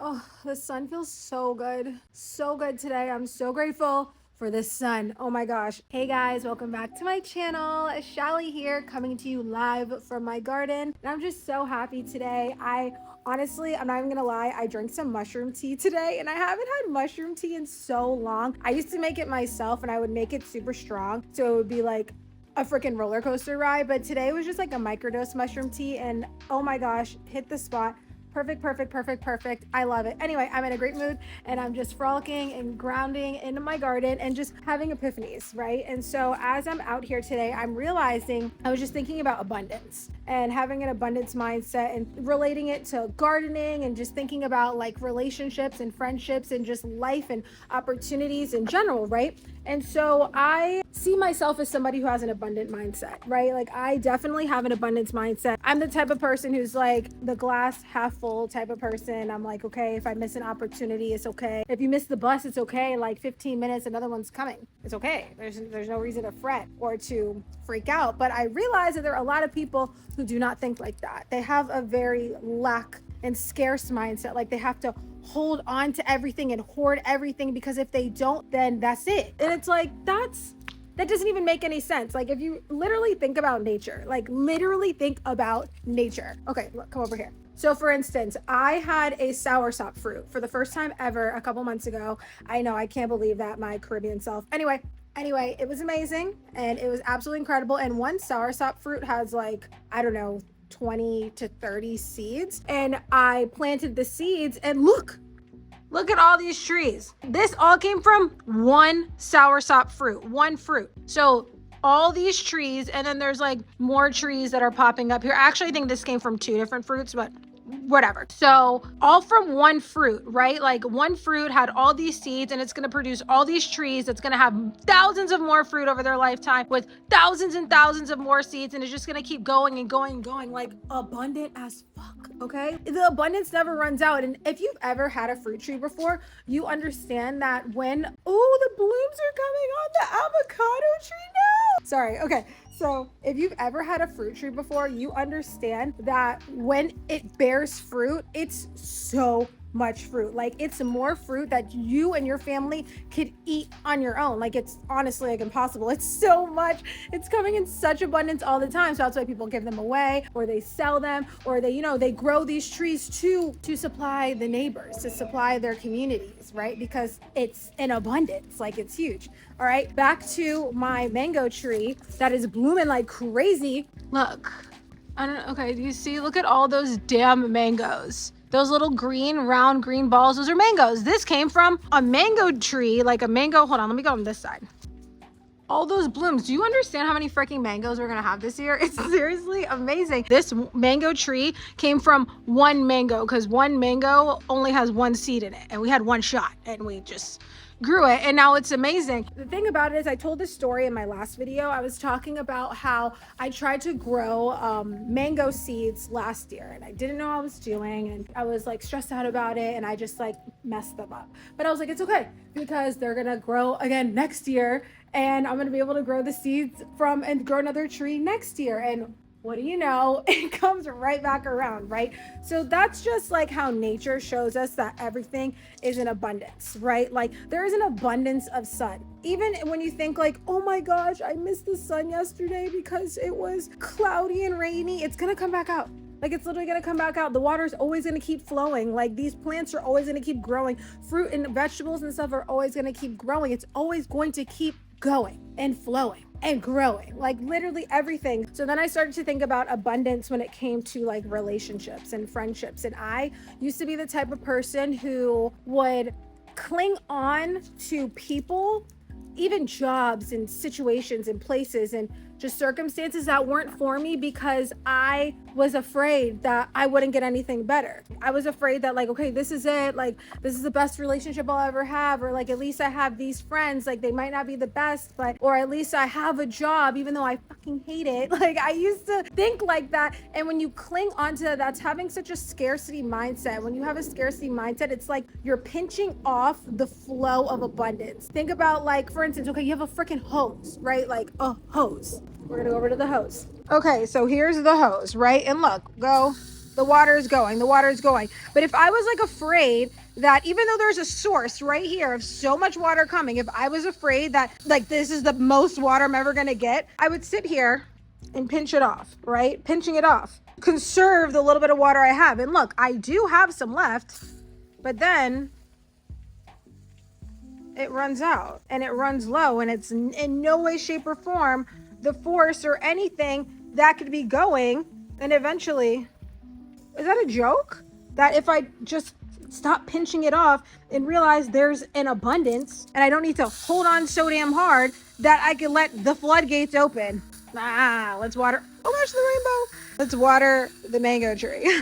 Oh, the sun feels so good. So good today. I'm so grateful for the sun. Oh my gosh. Hey guys, welcome back to my channel. Shelly here, coming to you live from my garden. And I'm just so happy today. Honestly, I'm not even gonna lie, I drank some mushroom tea today and I haven't had mushroom tea in so long. I used to make it myself and I would make it super strong. So it would be like a freaking roller coaster ride. But today was just like a microdose mushroom tea and oh my gosh, hit the spot. Perfect, perfect, perfect, perfect. I love it. Anyway, I'm in a great mood and I'm just frolicking and grounding into my garden and just having epiphanies, right? And so as I'm out here today, I'm realizing I was just thinking about abundance and having an abundance mindset and relating it to gardening and just thinking about like relationships and friendships and just life and opportunities in general, right? And so I see myself as somebody who has an abundant mindset, right? Like I definitely have an abundance mindset. I'm the type of person who's like the glass half full type of person. I'm like, okay, if I miss an opportunity, it's okay. If you miss the bus, it's okay. Like 15 minutes, another one's coming. It's okay. There's no reason to fret or to freak out. But I realize that there are a lot of people who do not think like that. They have a very lack and scarce mindset. Like they have to hold on to everything and hoard everything because if they don't, then that's it. And it's like, that doesn't even make any sense. Like if you literally think about nature, like literally think about nature. Okay, look, come over here. So for instance, I had a soursop fruit for the first time ever a couple months ago. I know, I can't believe that, my Caribbean self. Anyway, it was amazing and it was absolutely incredible. And one soursop fruit has like, I don't know, 20 to 30 seeds. And I planted the seeds and look at all these trees. This all came from one soursop fruit, one fruit. So all these trees, and then there's like more trees that are popping up here. Actually, I think this came from two different fruits, but whatever. So all from one fruit, right? Like one fruit had all these seeds and it's going to produce all these trees. It's going to have thousands of more fruit over their lifetime with thousands and thousands of more seeds. And it's just going to keep going and going and going, like abundant as fuck. Okay. The abundance never runs out. And if you've ever had a fruit tree before, you understand that when, the blooms are coming on the avocado tree now. Sorry. Okay. So if you've ever had a fruit tree before, you understand that when it bears fruit, it's so much fruit. Like it's more fruit that you and your family could eat on your own. Like it's honestly like impossible. It's so much. It's coming in such abundance all the time. So that's why people give them away or they sell them or they grow these trees to supply the neighbors, to supply their communities, right? Because it's in abundance, like it's huge. All right, back to my mango tree that is blooming like crazy. Look, I don't know. Okay, do you see? Look at all those damn mangoes. Those little green, round green balls, those are mangoes. This came from a mango tree, like a mango. Hold on, let me go on this side. All those blooms. Do you understand how many freaking mangoes we're gonna have this year? It's seriously amazing. This mango tree came from one mango because one mango only has one seed in it. And we had one shot and we just grew it and now it's amazing. The thing about it is I told this story in my last video. I was talking about how I tried to grow mango seeds last year and I didn't know what I was doing and I was like stressed out about it and I just like messed them up. But I was like, it's okay because they're gonna grow again next year and I'm gonna be able to grow the seeds from and grow another tree next year. And what do you know? It comes right back around, right? So that's just like how nature shows us that everything is in abundance, right? Like there is an abundance of sun. Even when you think like, oh my gosh, I missed the sun yesterday because it was cloudy and rainy, it's gonna come back out. Like it's literally gonna come back out. The water's always gonna keep flowing. Like these plants are always gonna keep growing. Fruit and vegetables and stuff are always gonna keep growing. It's always going to keep going and flowing and growing, like literally everything. So then I started to think about abundance when it came to like relationships and friendships. And I used to be the type of person who would cling on to people, even jobs and situations and places and just circumstances that weren't for me because I was afraid that I wouldn't get anything better. I was afraid that like, okay, this is it. Like, this is the best relationship I'll ever have. Or like, at least I have these friends. Like, they might not be the best, but, or at least I have a job, even though I fucking hate it. Like, I used to think like that. And when you cling onto that, that's having such a scarcity mindset. When you have a scarcity mindset, it's like you're pinching off the flow of abundance. Think about like, for instance, okay, you have a freaking hose, right? Like a hose. We're gonna go over to the hose. Okay, so here's the hose, right? And look, go The water is going, the water is going. But if I was like afraid that even though there's a source right here of so much water coming, if I was afraid that like this is the most water I'm ever gonna get, I would sit here and pinch it off, right? Pinching it off. Conserve the little bit of water I have. And look, I do have some left, but then it runs out and it runs low, and it's in no way, shape, or form the force or anything that could be going. And eventually, is that a joke? That if I just stop pinching it off and realize there's an abundance and I don't need to hold on so damn hard, that I can let the floodgates open. Let's water. Oh gosh, the rainbow. Let's water the mango tree.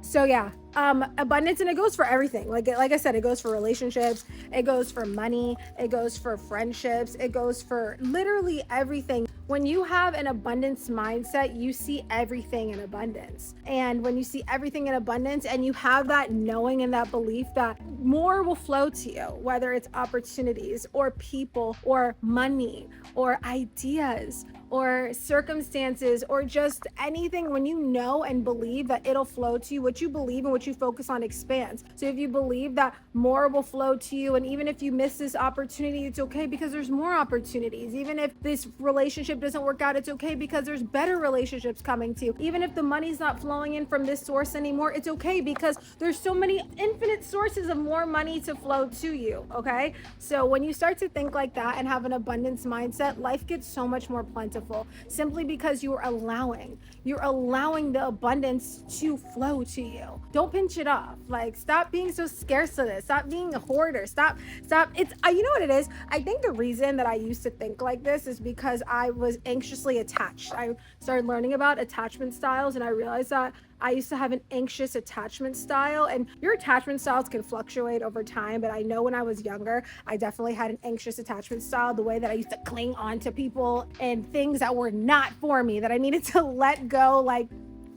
So yeah, abundance, and it goes for everything. Like I said, it goes for relationships, it goes for money, it goes for friendships, it goes for literally everything. When you have an abundance mindset, you see everything in abundance. And when you see everything in abundance and you have that knowing and that belief that more will flow to you, whether it's opportunities or people or money or ideas or circumstances or just anything, when you know and believe that it'll flow to you, what you believe and what you focus on expands. So if you believe that more will flow to you, and even if you miss this opportunity, it's okay because there's more opportunities. Even if this relationship doesn't work out, it's okay because there's better relationships coming to you. Even if the money's not flowing in from this source anymore, it's okay because there's so many infinite sources of more money to flow to you, okay? So when you start to think like that and have an abundance mindset, life gets so much more plentiful, simply because you're allowing the abundance to flow to you. Don't pinch it off. Like, stop being so scarce of this. Stop being a hoarder. Stop. It's you know what it is? I think the reason that I used to think like this is because I was anxiously attached. I started learning about attachment styles, and I realized that I used to have an anxious attachment style, and your attachment styles can fluctuate over time. But I know when I was younger, I definitely had an anxious attachment style, the way that I used to cling on to people and things that were not for me, that I needed to let go like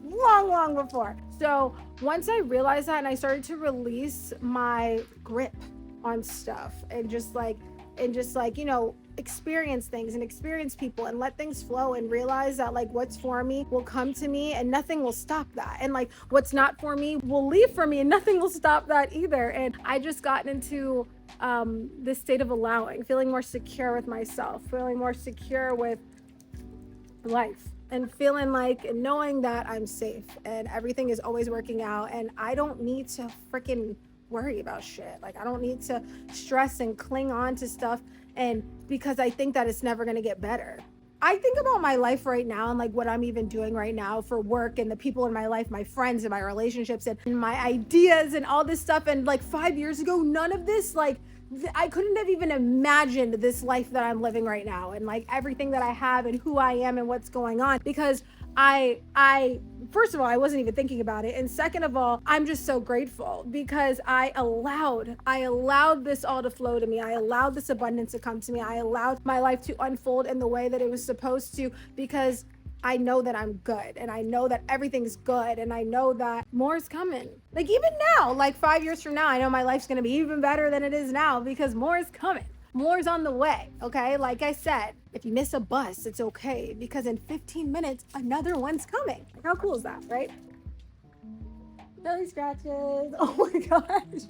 long before. So once I realized that and I started to release my grip on stuff and just like, you know, experience things and experience people and let things flow and realize that like what's for me will come to me and nothing will stop that, and like what's not for me will leave for me and nothing will stop that either. And I just gotten into this state of allowing, feeling more secure with myself, feeling more secure with life, and feeling like and knowing that I'm safe and everything is always working out, and I don't need to freaking worry about shit. Like, I don't need to stress and cling on to stuff, and because I think that it's never going to get better. I think about my life right now and like what I'm even doing right now for work and the people in my life, my friends and my relationships and my ideas and all this stuff. And like 5 years ago, none of this, like I couldn't have even imagined this life that I'm living right now, and like everything that I have and who I am and what's going on, because I first of all, I wasn't even thinking about it. And second of all, I'm just so grateful because I allowed this all to flow to me. I allowed this abundance to come to me. I allowed my life to unfold in the way that it was supposed to, because I know that I'm good, and I know that everything's good, and I know that more is coming. Like even now, like 5 years from now, I know my life's going to be even better than it is now because more is coming. More is on the way, okay? Like I said, if you miss a bus, it's okay because in 15 minutes, another one's coming. How cool is that, right? Belly scratches. Oh my gosh.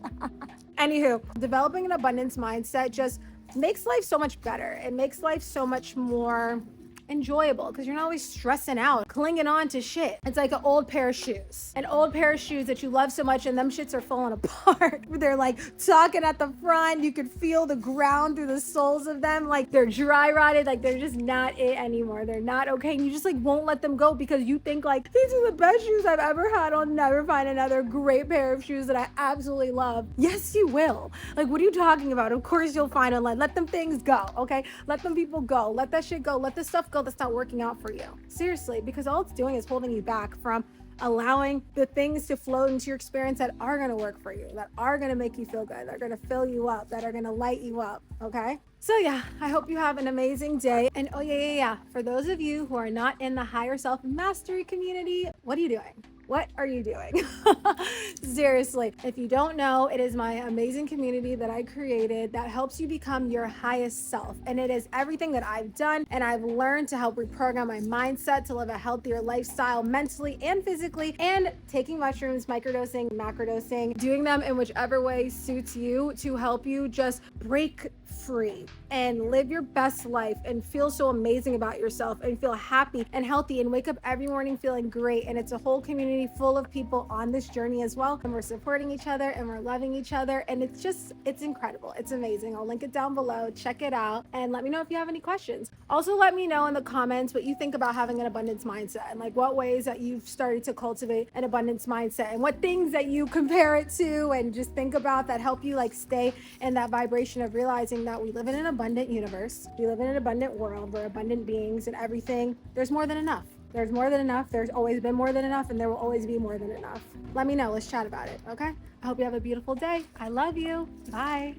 Anywho, developing an abundance mindset just makes life so much better. It makes life so much more enjoyable because you're not always stressing out, clinging on to shit. It's like an old pair of shoes that you love so much, and them shits are falling apart. They're like talking at the front. You could feel the ground through the soles of them. Like they're dry rotted. Like they're just not it anymore. They're not okay. And you just like won't let them go because you think like these are the best shoes I've ever had. I'll never find another great pair of shoes that I absolutely love. Yes, you will. Like, what are you talking about? Of course you'll find one. Let them things go, okay? Let them people go. Let that shit go. Let the stuff go that's not working out for you. Seriously, because all it's doing is holding you back from allowing the things to flow into your experience that are going to work for you, that are going to make you feel good, that are going to fill you up, that are going to light you up, okay? So yeah, I hope you have an amazing day. And oh yeah, for those of you who are not in the higher self mastery community, what are you doing? What are you doing? Seriously, if you don't know, it is my amazing community that I created that helps you become your highest self. And it is everything that I've done and I've learned to help reprogram my mindset to live a healthier lifestyle mentally and physically, and taking mushrooms, microdosing, macrodosing, doing them in whichever way suits you to help you just break free and live your best life and feel so amazing about yourself and feel happy and healthy and wake up every morning feeling great. And it's a whole community full of people on this journey as well. And we're supporting each other and we're loving each other. And it's incredible. It's amazing. I'll link it down below. Check it out and let me know if you have any questions. Also, let me know in the comments what you think about having an abundance mindset and like what ways that you've started to cultivate an abundance mindset and what things that you compare it to and just think about that help you like stay in that vibration of realizing that we live in an abundant universe. We live in an abundant world. We're abundant beings and everything. There's more than enough. There's more than enough. There's always been more than enough and there will always be more than enough. Let me know. Let's chat about it. Okay? I hope you have a beautiful day. I love you. Bye.